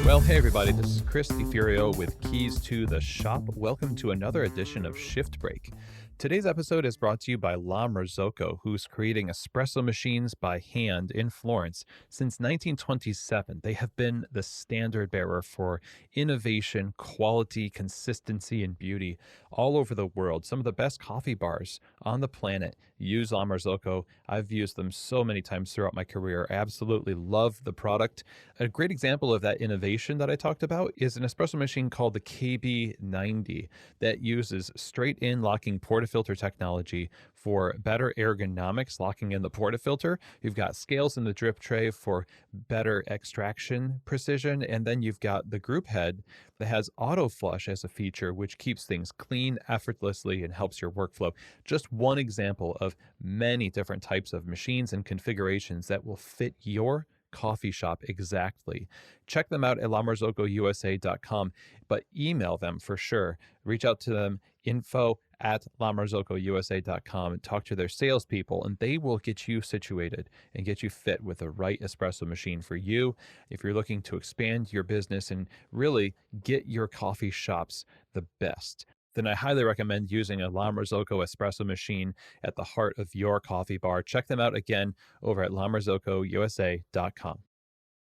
Well, hey everybody, this is Chris DiFurio with Keys to the Shop. Welcome to another edition of Shift Break. Today's episode is brought to you by La Marzocco, who's creating espresso machines by hand in Florence since 1927. They have been the standard bearer for innovation, quality, consistency, and beauty all over the world. Some of the best coffee bars on the planet use La Marzocco. I've used them so many times throughout my career. I absolutely love the product. A great example of that innovation that I talked about is an espresso machine called the KB90 that uses straight-in locking portafilter technology for better ergonomics, locking in the portafilter. You've got scales in the drip tray for better extraction precision, and then you've got the group head that has auto flush as a feature, which keeps things clean effortlessly and helps your workflow. Just one example of many different types of machines and configurations that will fit your coffee shop exactly. Check them out at lamarzocousa.com, but email them for sure. Reach out to them, info@lamarzocousa.com, and talk to their salespeople, and they will get you situated and get you fit with the right espresso machine for you if you're looking to expand your business and really get your coffee shops the best. Then I highly recommend using a La Marzocco espresso machine at the heart of your coffee bar. Check them out again over at lamarzocousa.com.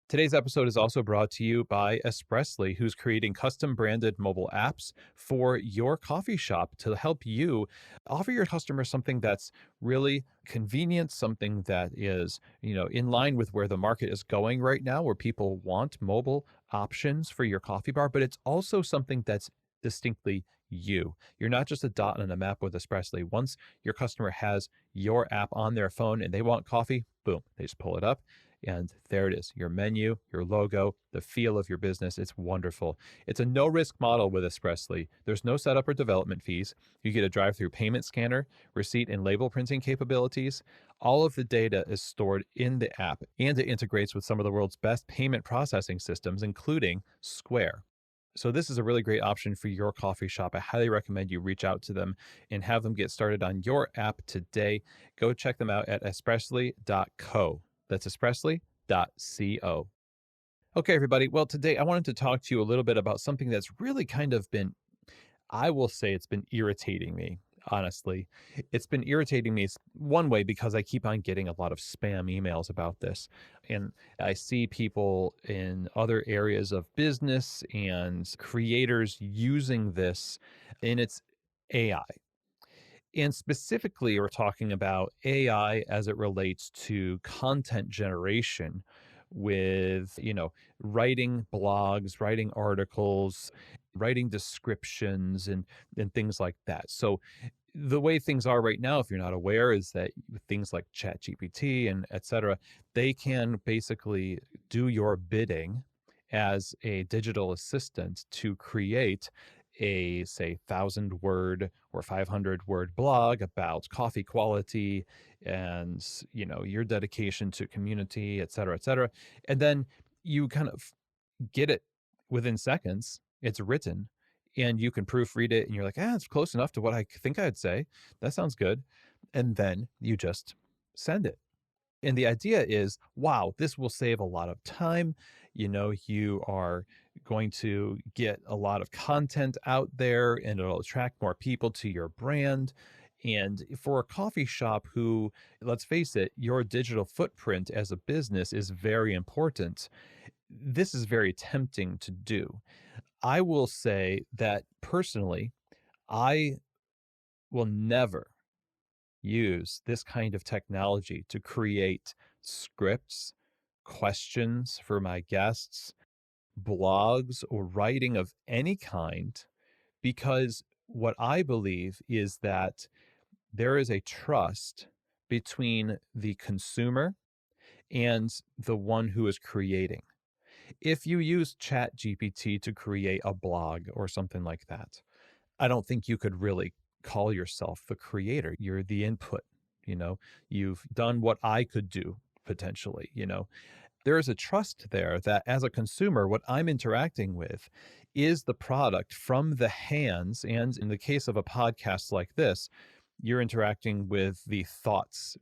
Today's episode is also brought to you by Espressly, who's creating custom branded mobile apps for your coffee shop to help you offer your customers something that's really convenient, something that is, in line with where the market is going right now, where people want mobile options for your coffee bar, but it's also something that's distinctly you. You're not just a dot on a map with Espressly. Once your customer has your app on their phone and they want coffee, boom, they just pull it up and there it is. Your menu, your logo, the feel of your business. It's wonderful. It's a no-risk model with Espressly. There's no setup or development fees. You get a drive-through payment scanner, receipt and label printing capabilities. All of the data is stored in the app, and it integrates with some of the world's best payment processing systems, including Square. So this is a really great option for your coffee shop. I highly recommend you reach out to them and have them get started on your app today. Go check them out at espressly.co. That's espressly.co. Okay, everybody. Well, today I wanted to talk to you a little bit about something that's really kind of been, I will say it's been irritating me. Honestly, it's been irritating me one way because I keep on getting a lot of spam emails about this. And I see people in other areas of business and creators using this, and it's AI. And specifically, we're talking about AI as it relates to content generation with, writing blogs, writing articles, writing descriptions and things like that. So the way things are right now, if you're not aware, is that things like ChatGPT and et cetera, they can basically do your bidding as a digital assistant to create a, say, 1,000-word or 500-word blog about coffee quality and, your dedication to community, et cetera, et cetera. And then you kind of get it within seconds. It's written and you can proofread it and you're like, it's close enough to what I think I'd say. That sounds good. And then you just send it. And the idea is, wow, this will save a lot of time. You are going to get a lot of content out there and it'll attract more people to your brand. And for a coffee shop who, let's face it, your digital footprint as a business is very important, this is very tempting to do. I will say that personally, I will never use this kind of technology to create scripts, questions for my guests, blogs, or writing of any kind, because what I believe is that there is a trust between the consumer and the one who is creating. If you use ChatGPT to create a blog or something like that, I don't think you could really call yourself the creator. You're the input, you've done what I could do potentially, There is a trust there that as a consumer, what I'm interacting with is the product from the hands. And in the case of a podcast like this, you're interacting with the thoughts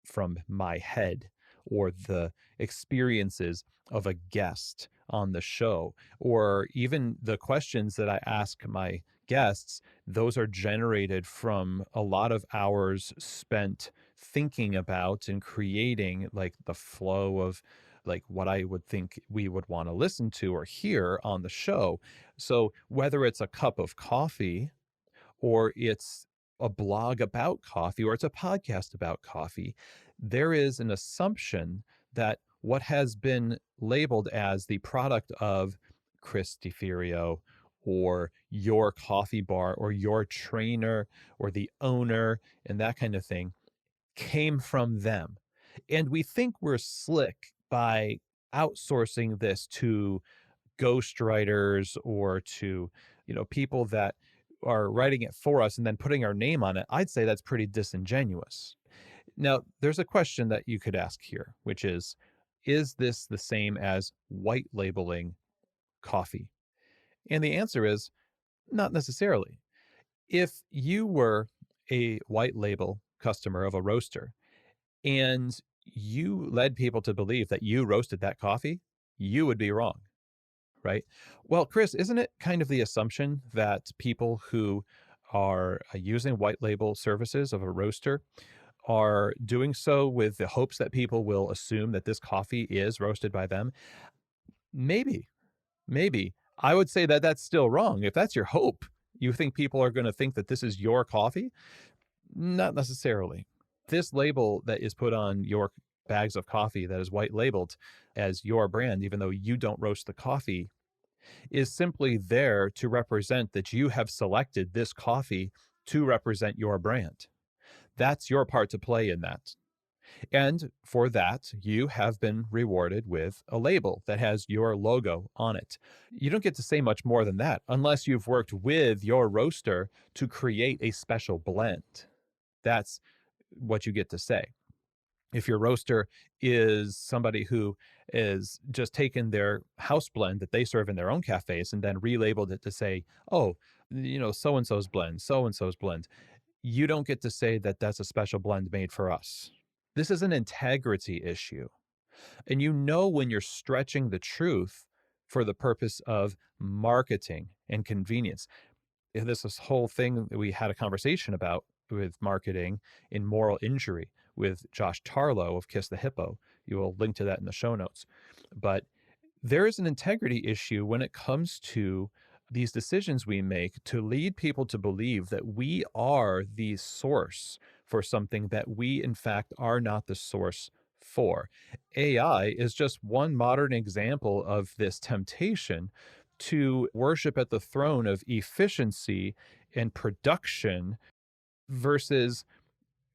from my head or the experiences of a guest on the show, or even the questions that I ask my guests, those are generated from a lot of hours spent thinking about and creating like the flow of like what I would think we would want to listen to or hear on the show. So whether it's a cup of coffee or it's a blog about coffee or it's a podcast about coffee, there is an assumption that what has been labeled as the product of Chris DeFirio or your coffee bar or your trainer or the owner and that kind of thing came from them. And we think we're slick by outsourcing this to ghostwriters or to, people that are writing it for us and then putting our name on it. I'd say that's pretty disingenuous. Now, there's a question that you could ask here, which is this the same as white labeling coffee? And the answer is not necessarily. If you were a white label customer of a roaster and you led people to believe that you roasted that coffee, you would be wrong, right? Well, Chris, isn't it kind of the assumption that people who are using white label services of a roaster are doing so with the hopes that people will assume that this coffee is roasted by them? Maybe, maybe. I would say that that's still wrong. If that's your hope, you think people are going to think that this is your coffee? Not necessarily. This label that is put on your bags of coffee that is white labeled as your brand, even though you don't roast the coffee, is simply there to represent that you have selected this coffee to represent your brand. That's your part to play in that. And for that, you have been rewarded with a label that has your logo on it. You don't get to say much more than that unless you've worked with your roaster to create a special blend. That's what you get to say. If your roaster is somebody who is just taken their house blend that they serve in their own cafes and then relabeled it to say, oh, so and so's blend, you don't get to say that that's a special blend made for us. This is an integrity issue. And when you're stretching the truth for the purpose of marketing and convenience. This whole thing that we had a conversation about with marketing in moral injury with Josh Tarlo of Kiss the Hippo. You will link to that in the show notes. But there is an integrity issue when it comes to these decisions we make to lead people to believe that we are the source for something that we, in fact, are not the source for. AI is just one modern example of this temptation to worship at the throne of efficiency and production versus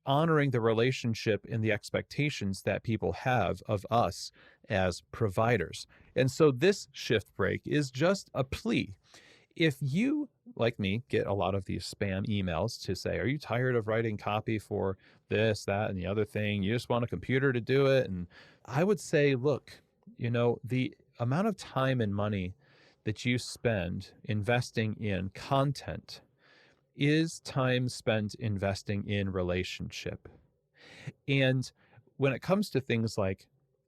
honoring the relationship and the expectations that people have of us as providers. And so this shift break is just a plea. If you, like me, get a lot of these spam emails to say, are you tired of writing copy for this, that, and the other thing? You just want a computer to do it. And I would say, look, the amount of time and money that you spend investing in content is time spent investing in relationship. And when it comes to things like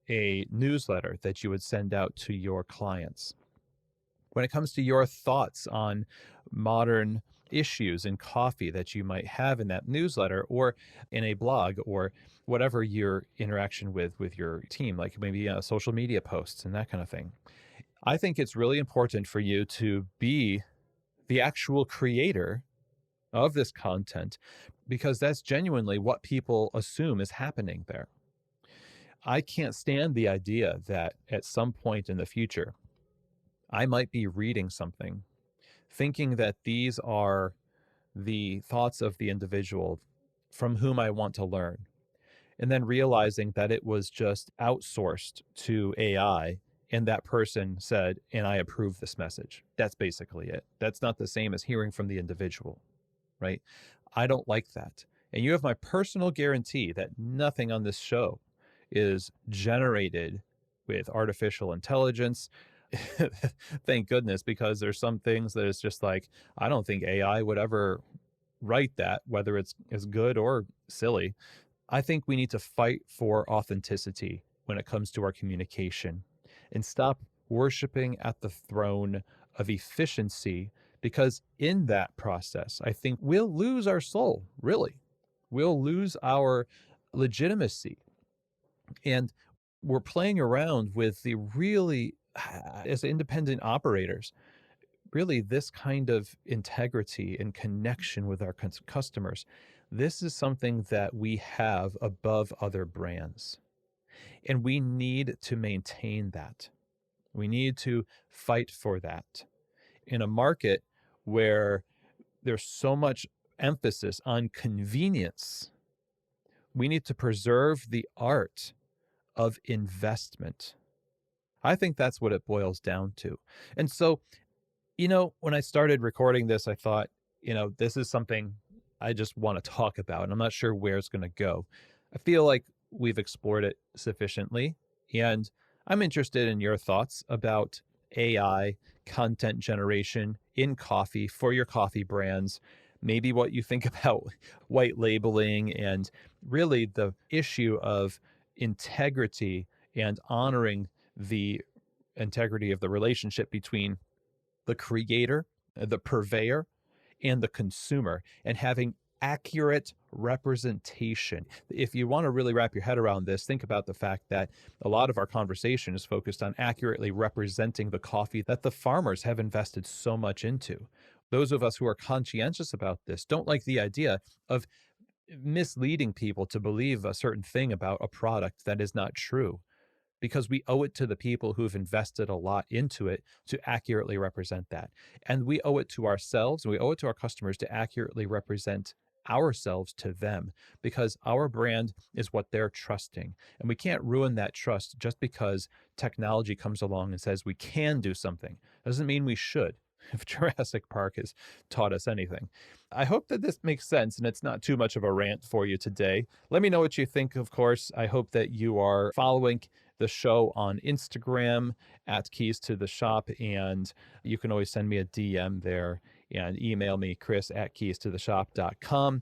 a newsletter that you would send out to your clients, when it comes to your thoughts on modern issues in coffee that you might have in that newsletter or in a blog or whatever your interaction with your team, like maybe social media posts and that kind of thing, I think it's really important for you to be the actual creator of this content because that's genuinely what people assume is happening there. I can't stand the idea that at some point in the future, I might be reading something, thinking that these are the thoughts of the individual from whom I want to learn, and then realizing that it was just outsourced to AI and that person said, and I approve this message. That's basically it. That's not the same as hearing from the individual, right? I don't like that. And you have my personal guarantee that nothing on this show is generated with artificial intelligence. Thank goodness, because there's some things that it's just like, I don't think AI would ever write that, whether it's as good or silly. I think we need to fight for authenticity when it comes to our communication and stop worshiping at the throne of efficiency, because in that process, I think we'll lose our soul, really. We'll lose our legitimacy. And we're playing around with the really, as independent operators, really this kind of integrity and connection with our customers. This is something that we have above other brands. And we need to maintain that. We need to fight for that in a market where there's so much emphasis on convenience. We need to preserve the art of investment. I think that's what it boils down to. And so, when I started recording this, I thought, this is something I just want to talk about, and I'm not sure where it's going to go. I feel like we've explored it sufficiently, and I'm interested in your thoughts about AI content generation in coffee for your coffee brands, maybe what you think about white labeling and really the issue of integrity and honoring the integrity of the relationship between the creator, the purveyor, and the consumer, and having accurate representation. If you want to really wrap your head around this, think about the fact that a lot of our conversation is focused on accurately representing the coffee that the farmers have invested so much into. Those of us who are conscientious about this don't like the idea of misleading people to believe a certain thing about a product that is not true, because we owe it to the people who've invested a lot into it to accurately represent that. And we owe it to ourselves, and we owe it to our customers to accurately represent ourselves to them, because our brand is what they're trusting. And we can't ruin that trust just because technology comes along and says we can do something. Doesn't mean we should. If Jurassic Park has taught us anything. I hope that this makes sense and it's not too much of a rant for you today. Let me know what you think, of course. I hope that you are following the show on Instagram at Keys to the Shop, and you can always send me a DM there and email me, chris@keystotheshop.com.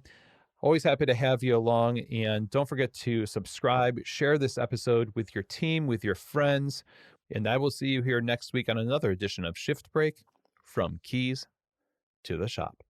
Always happy to have you along, and don't forget to subscribe, share this episode with your team, with your friends, and I will see you here next week on another edition of Shift Break from Keys to the Shop.